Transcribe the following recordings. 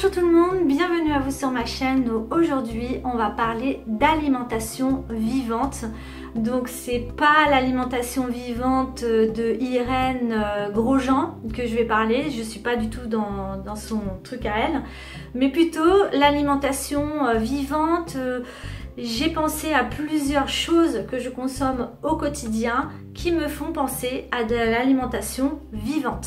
Bonjour tout le monde, bienvenue à vous sur ma chaîne. Aujourd'hui on va parler d'alimentation vivante. Donc c'est pas l'alimentation vivante de Irène Grosjean que je vais parler, je suis pas du tout dans son truc à elle, mais plutôt l'alimentation vivante. J'ai pensé à plusieurs choses que je consomme au quotidien qui me font penser à de l'alimentation vivante.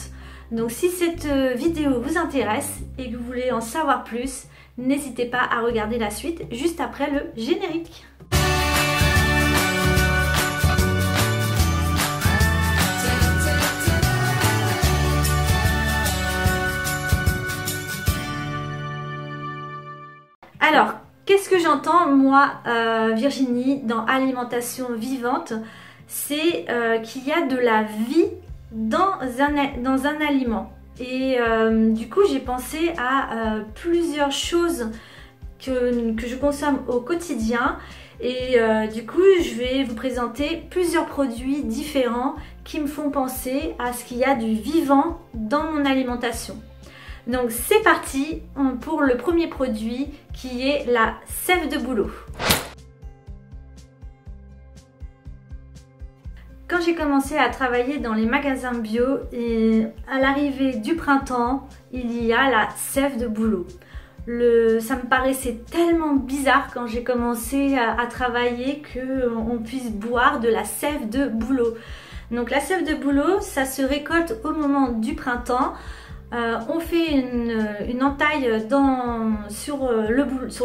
Donc si cette vidéo vous intéresse et que vous voulez en savoir plus, n'hésitez pas à regarder la suite juste après le générique. Alors, qu'est-ce que j'entends moi, Virginie, dans alimentation vivante? C'est qu'il y a de la vie dans un aliment. Et du coup j'ai pensé à plusieurs choses que je consomme au quotidien et du coup je vais vous présenter plusieurs produits différents qui me font penser à ce qu'il y a du vivant dans mon alimentation. Donc c'est parti pour le premier produit qui est la sève de bouleau. Quand j'ai commencé à travailler dans les magasins bio et à l'arrivée du printemps, il y a la sève de bouleau. Ça me paraissait tellement bizarre quand j'ai commencé à travailler qu'on puisse boire de la sève de bouleau. Donc la sève de bouleau, ça se récolte au moment du printemps. On fait une entaille sur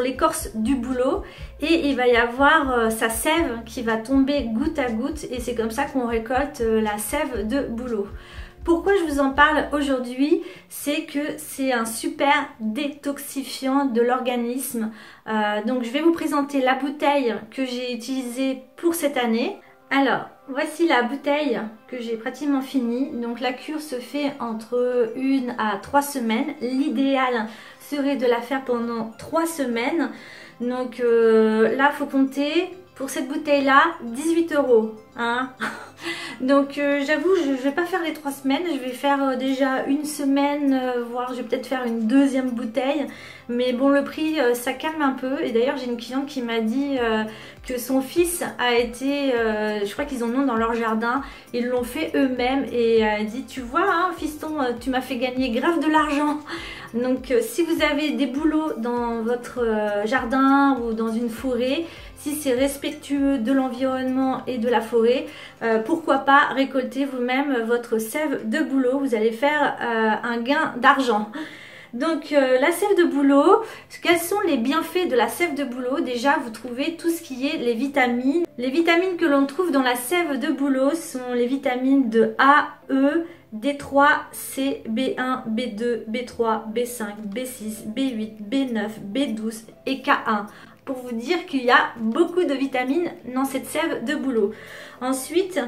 l'écorce du bouleau et il va y avoir sa sève qui va tomber goutte à goutte et c'est comme ça qu'on récolte la sève de bouleau. Pourquoi je vous en parle aujourd'hui? C'est que c'est un super détoxifiant de l'organisme. Donc je vais vous présenter la bouteille que j'ai utilisée pour cette année. Alors, voici la bouteille que j'ai pratiquement finie. Donc la cure se fait entre 1 à 3 semaines. L'idéal serait de la faire pendant 3 semaines. Donc là, il faut compter pour cette bouteille-là 18 €. Hein. Donc j'avoue, je ne vais pas faire les 3 semaines. Je vais faire déjà une semaine, voire je vais peut-être faire une deuxième bouteille. Mais bon, le prix, ça calme un peu. Et d'ailleurs, j'ai une cliente qui m'a dit que son fils a été, je crois qu'ils en ont dans leur jardin, ils l'ont fait eux-mêmes. Et elle dit, tu vois, hein, fiston, tu m'as fait gagner grave de l'argent. Donc si vous avez des bouleaux dans votre jardin ou dans une forêt, si c'est respectueux de l'environnement et de la forêt, pourquoi pas récolter vous-même votre sève de bouleau. Vous allez faire un gain d'argent. Donc la sève de bouleau, quels sont les bienfaits de la sève de bouleau? Déjà, vous trouvez tout ce qui est les vitamines. Les vitamines que l'on trouve dans la sève de bouleau sont les vitamines de A, E, D3, C, B1, B2, B3, B5, B6, B8, B9, B12 et K1. Pour vous dire qu'il y a beaucoup de vitamines dans cette sève de bouleau. Ensuite,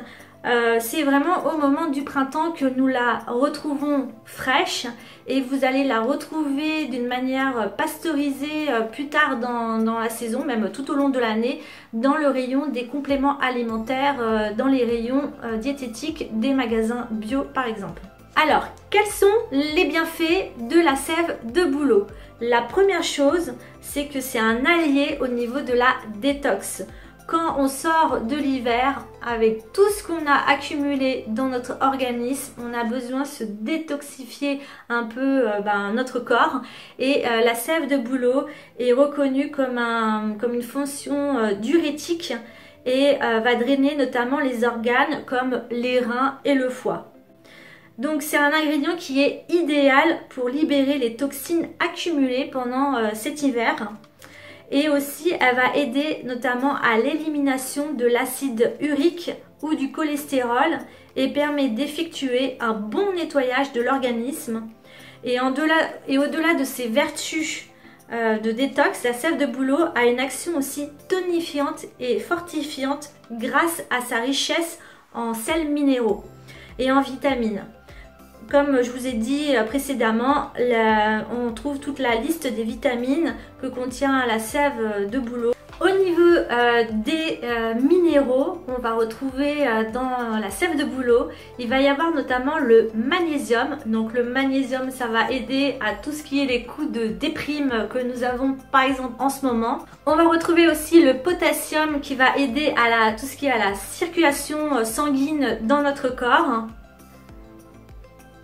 c'est vraiment au moment du printemps que nous la retrouvons fraîche et vous allez la retrouver d'une manière pasteurisée plus tard dans la saison, même tout au long de l'année, dans le rayon des compléments alimentaires, dans les rayons diététiques des magasins bio par exemple. Alors, quels sont les bienfaits de la sève de bouleau? La première chose, c'est que c'est un allié au niveau de la détox. Quand on sort de l'hiver, avec tout ce qu'on a accumulé dans notre organisme, on a besoin de se détoxifier un peu notre corps. Et la sève de bouleau est reconnue comme une fonction diurétique et va drainer notamment les organes comme les reins et le foie. Donc c'est un ingrédient qui est idéal pour libérer les toxines accumulées pendant cet hiver. Et aussi, elle va aider notamment à l'élimination de l'acide urique ou du cholestérol et permet d'effectuer un bon nettoyage de l'organisme. Et au-delà de ses vertus de détox, la sève de bouleau a une action aussi tonifiante et fortifiante grâce à sa richesse en sels minéraux et en vitamines. Comme je vous ai dit précédemment, on trouve toute la liste des vitamines que contient la sève de bouleau. Au niveau des minéraux, on va retrouver dans la sève de bouleau, il va y avoir notamment le magnésium. Donc le magnésium, ça va aider à tout ce qui est les coups de déprime que nous avons par exemple en ce moment. On va retrouver aussi le potassium qui va aider à tout ce qui est à la circulation sanguine dans notre corps.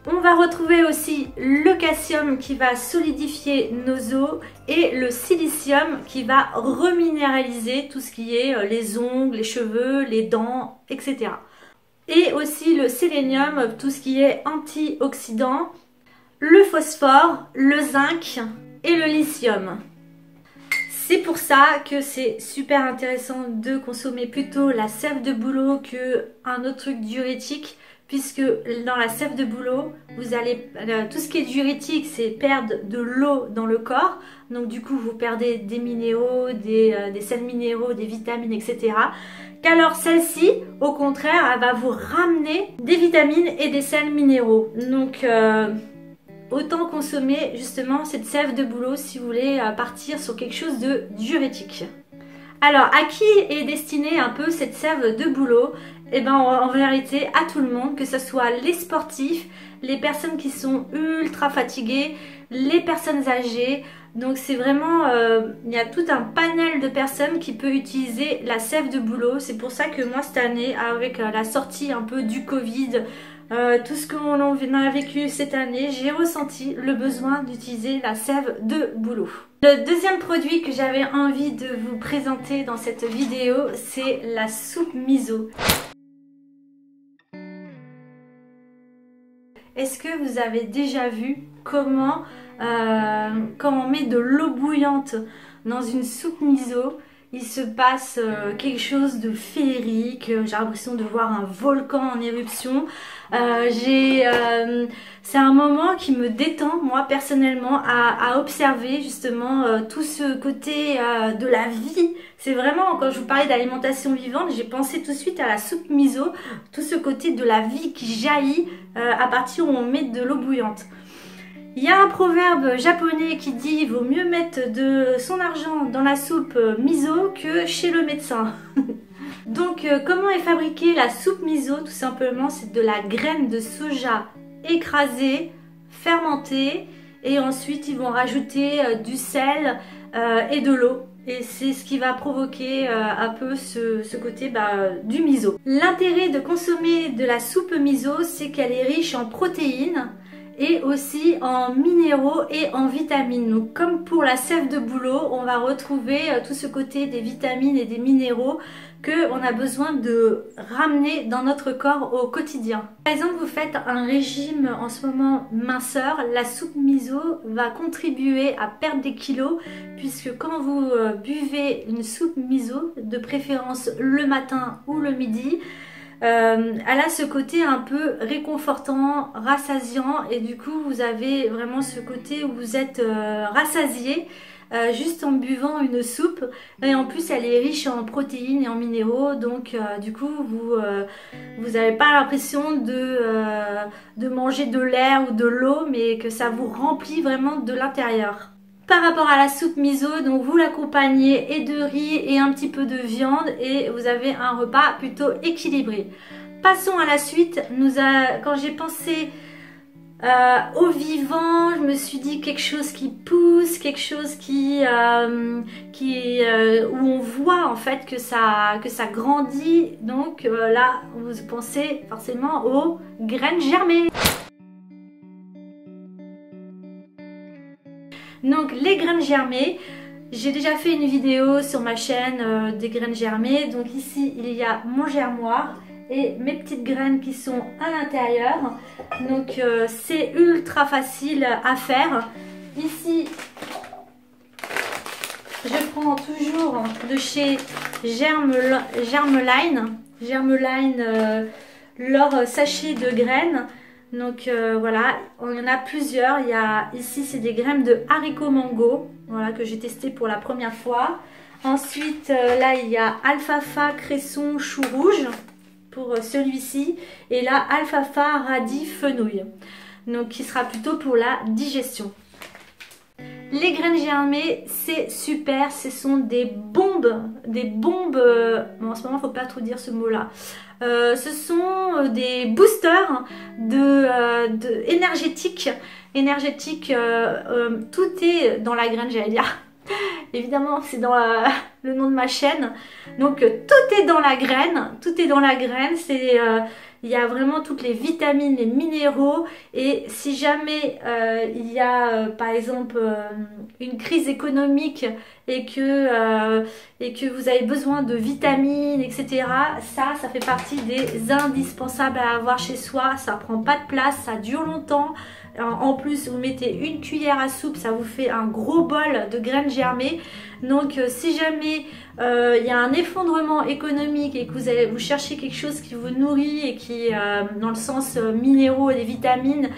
On va retrouver aussi le calcium qui va solidifier nos os et le silicium qui va reminéraliser tout ce qui est les ongles, les cheveux, les dents, etc. Et aussi le sélénium, tout ce qui est antioxydant, le phosphore, le zinc et le lithium. C'est pour ça que c'est super intéressant de consommer plutôt la sève de bouleau qu'un autre truc diurétique, puisque dans la sève de bouleau, vous allez tout ce qui est diurétique, c'est perdre de l'eau dans le corps. Donc du coup, vous perdez des minéraux, des sels minéraux, des vitamines, etc. Qu'alors celle-ci, au contraire, elle va vous ramener des vitamines et des sels minéraux. Donc autant consommer justement cette sève de bouleau si vous voulez partir sur quelque chose de diurétique. Alors, à qui est destinée un peu cette sève de bouleau? Eh ben, en vérité, à tout le monde, que ce soit les sportifs, les personnes qui sont ultra fatiguées, les personnes âgées. Donc, c'est vraiment, il y a tout un panel de personnes qui peut utiliser la sève de bouleau. C'est pour ça que moi, cette année, avec la sortie un peu du Covid, tout ce qu'on a vécu cette année, j'ai ressenti le besoin d'utiliser la sève de bouleau. Le deuxième produit que j'avais envie de vous présenter dans cette vidéo, c'est la soupe miso. Est-ce que vous avez déjà vu comment, quand on met de l'eau bouillante dans une soupe miso, il se passe quelque chose de féerique? J'ai l'impression de voir un volcan en éruption. C'est un moment qui me détend, moi personnellement, à observer justement tout ce côté de la vie. C'est vraiment, quand je vous parlais d'alimentation vivante, j'ai pensé tout de suite à la soupe miso, tout ce côté de la vie qui jaillit à partir où on met de l'eau bouillante. Il y a un proverbe japonais qui dit « Vaut mieux mettre de son argent dans la soupe miso que chez le médecin ». Donc comment est fabriquée la soupe miso? Tout simplement, c'est de la graine de soja écrasée, fermentée, et ensuite ils vont rajouter du sel et de l'eau. Et c'est ce qui va provoquer un peu ce côté du miso. L'intérêt de consommer de la soupe miso, c'est qu'elle est riche en protéines et aussi en minéraux et en vitamines. Donc comme pour la sève de bouleau, on va retrouver tout ce côté des vitamines et des minéraux qu'on a besoin de ramener dans notre corps au quotidien. Par exemple, vous faites un régime en ce moment minceur, la soupe miso va contribuer à perdre des kilos, puisque quand vous buvez une soupe miso, de préférence le matin ou le midi, elle a ce côté un peu réconfortant, rassasiant, et du coup vous avez vraiment ce côté où vous êtes rassasié juste en buvant une soupe. Et en plus elle est riche en protéines et en minéraux, donc du coup vous n'avez pas l'impression de manger de l'air ou de l'eau, mais que ça vous remplit vraiment de l'intérieur. Par rapport à la soupe miso, donc vous l'accompagnez et de riz et un petit peu de viande et vous avez un repas plutôt équilibré. Passons à la suite. Quand j'ai pensé au vivant, je me suis dit quelque chose qui pousse, quelque chose où on voit en fait que ça grandit. Donc là, vous pensez forcément aux graines germées. Donc les graines germées, j'ai déjà fait une vidéo sur ma chaîne des graines germées. Donc ici il y a mon germoir et mes petites graines qui sont à l'intérieur. Donc c'est ultra facile à faire. Ici je prends toujours de chez Germeline leur sachet de graines. Donc voilà, il y en a plusieurs. Ici c'est des graines de haricots mango, voilà, que j'ai testé pour la première fois. Ensuite là il y a alfalfa, cresson, chou rouge pour celui-ci. Et là alfalfa, radis, fenouil. Donc qui sera plutôt pour la digestion. Les graines germées, c'est super, ce sont des bombes, bon, en ce moment il ne faut pas trop dire ce mot-là. Ce sont des boosters énergétiques, tout est dans la graine, j'allais dire. Évidemment, c'est dans le nom de ma chaîne. Donc tout est dans la graine, il y a vraiment toutes les vitamines, les minéraux, et si jamais il y a par exemple une crise économique et que vous avez besoin de vitamines, etc., ça fait partie des indispensables à avoir chez soi. Ça prend pas de place, ça dure longtemps. En plus, vous mettez une cuillère à soupe, ça vous fait un gros bol de graines germées. Donc si jamais il y a un effondrement économique et que vous cherchez quelque chose qui vous nourrit et qui dans le sens minéraux et des vitamines,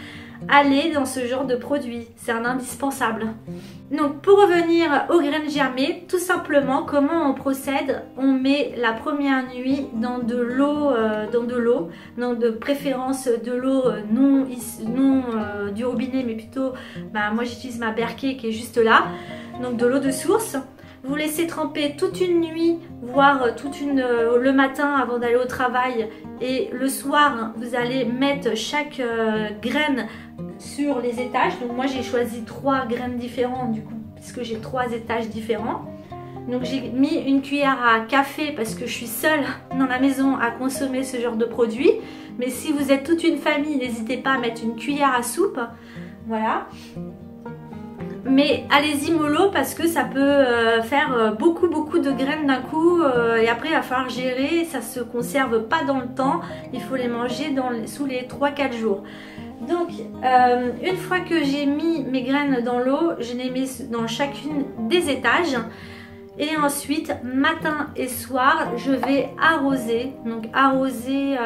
allez dans ce genre de produit, c'est un indispensable. Donc pour revenir aux graines germées, tout simplement comment on procède, on met la première nuit dans de l'eau, donc de préférence de l'eau non du robinet, mais plutôt, moi j'utilise ma Berkey qui est juste là, donc de l'eau de source. Vous laissez tremper toute une nuit, voire le matin avant d'aller au travail, et le soir vous allez mettre chaque graine sur les étages. Donc moi j'ai choisi 3 graines différentes du coup, puisque j'ai 3 étages différents. Donc j'ai mis une cuillère à café parce que je suis seule dans la maison à consommer ce genre de produit. Mais si vous êtes toute une famille, n'hésitez pas à mettre une cuillère à soupe. Voilà. Mais allez-y mollo parce que ça peut faire beaucoup de graines d'un coup et après il va falloir gérer, ça se conserve pas dans le temps, il faut les manger sous les 3-4 jours. Donc une fois que j'ai mis mes graines dans l'eau, je les mets dans chacune des étages. Et ensuite, matin et soir, je vais arroser, donc arroser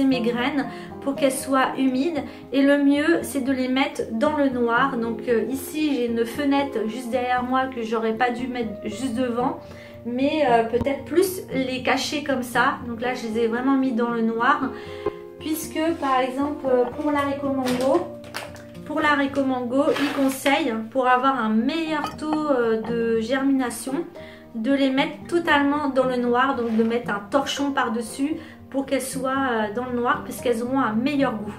mes graines pour qu'elles soient humides. Et le mieux, c'est de les mettre dans le noir. Donc ici, j'ai une fenêtre juste derrière moi que j'aurais pas dû mettre juste devant. Mais peut-être plus les cacher comme ça. Donc là, je les ai vraiment mis dans le noir. Puisque, par exemple, pour l'haricot mango, il conseille, pour avoir un meilleur taux de germination, de les mettre totalement dans le noir, donc de mettre un torchon par-dessus pour qu'elles soient dans le noir, puisqu'elles auront un meilleur goût.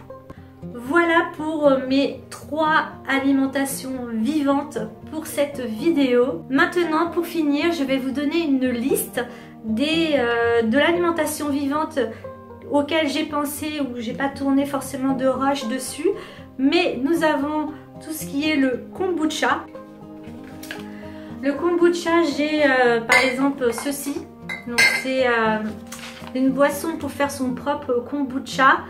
Voilà pour mes 3 alimentations vivantes pour cette vidéo. Maintenant, pour finir, je vais vous donner une liste de l'alimentation vivante auquel j'ai pensé, ou j'ai pas tourné forcément de rush dessus. Mais nous avons tout ce qui est le kombucha. Le kombucha, j'ai par exemple ceci. Donc c'est une boisson pour faire son propre kombucha.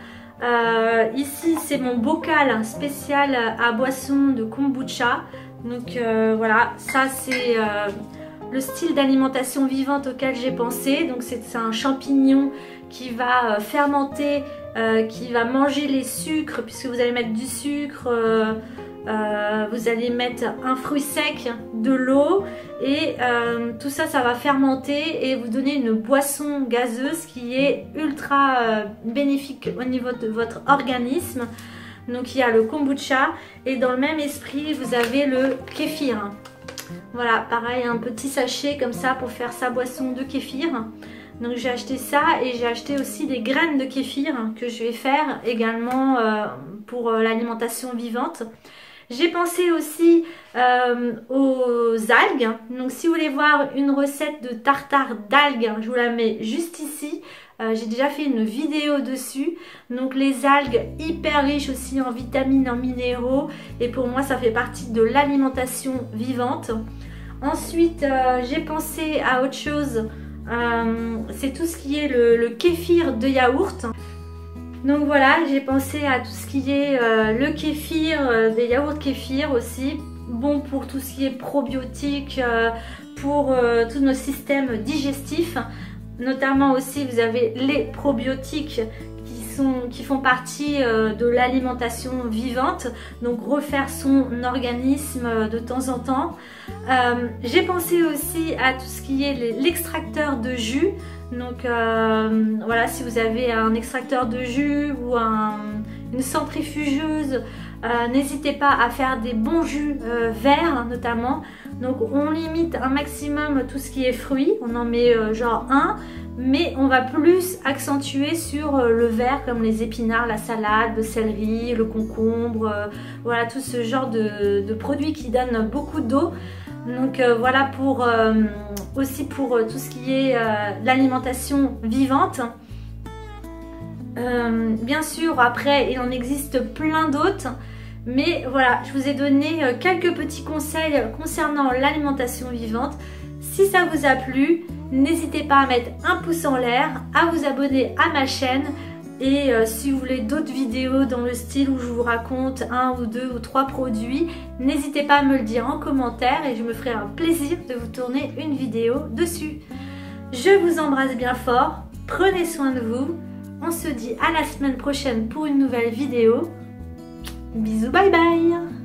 Ici c'est mon bocal spécial à boisson de kombucha. Donc voilà, ça c'est le style d'alimentation vivante auquel j'ai pensé. Donc c'est un champignon qui va fermenter, qui va manger les sucres, puisque vous allez mettre du sucre, vous allez mettre un fruit sec, de l'eau, et tout ça, ça va fermenter et vous donner une boisson gazeuse qui est ultra bénéfique au niveau de votre organisme. Donc il y a le kombucha, et dans le même esprit, vous avez le kéfir. Voilà, pareil, un petit sachet comme ça pour faire sa boisson de kéfir. Donc j'ai acheté ça, et j'ai acheté aussi des graines de kéfir que je vais faire également pour l'alimentation vivante. J'ai pensé aussi aux algues. Donc si vous voulez voir une recette de tartare d'algues, je vous la mets juste ici. J'ai déjà fait une vidéo dessus. Donc les algues hyper riches aussi en vitamines, en minéraux. Et pour moi ça fait partie de l'alimentation vivante. Ensuite j'ai pensé à autre chose. C'est tout ce qui est le kéfir de yaourt. Donc voilà, j'ai pensé à tout ce qui est le kéfir, des yaourts kéfir aussi. Bon pour tout ce qui est probiotique, pour tous nos systèmes digestifs. Notamment aussi vous avez les probiotiques qui font partie de l'alimentation vivante, donc refaire son organisme de temps en temps. J'ai pensé aussi à tout ce qui est l'extracteur de jus. Donc voilà, si vous avez un extracteur de jus ou une centrifugeuse N'hésitez pas à faire des bons jus verts notamment. Donc on limite un maximum tout ce qui est fruits, on en met genre un, mais on va plus accentuer sur le vert comme les épinards, la salade, le céleri, le concombre, voilà tout ce genre de produits qui donnent beaucoup d'eau. Donc voilà pour aussi pour tout ce qui est l'alimentation vivante. Bien sûr après il en existe plein d'autres. Mais voilà, je vous ai donné quelques petits conseils concernant l'alimentation vivante. Si ça vous a plu, n'hésitez pas à mettre un pouce en l'air, à vous abonner à ma chaîne. Et si vous voulez d'autres vidéos dans le style où je vous raconte 1 ou 2 ou 3 produits, n'hésitez pas à me le dire en commentaire et je me ferai un plaisir de vous tourner une vidéo dessus. Je vous embrasse bien fort, prenez soin de vous. On se dit à la semaine prochaine pour une nouvelle vidéo. Bisous, bye bye!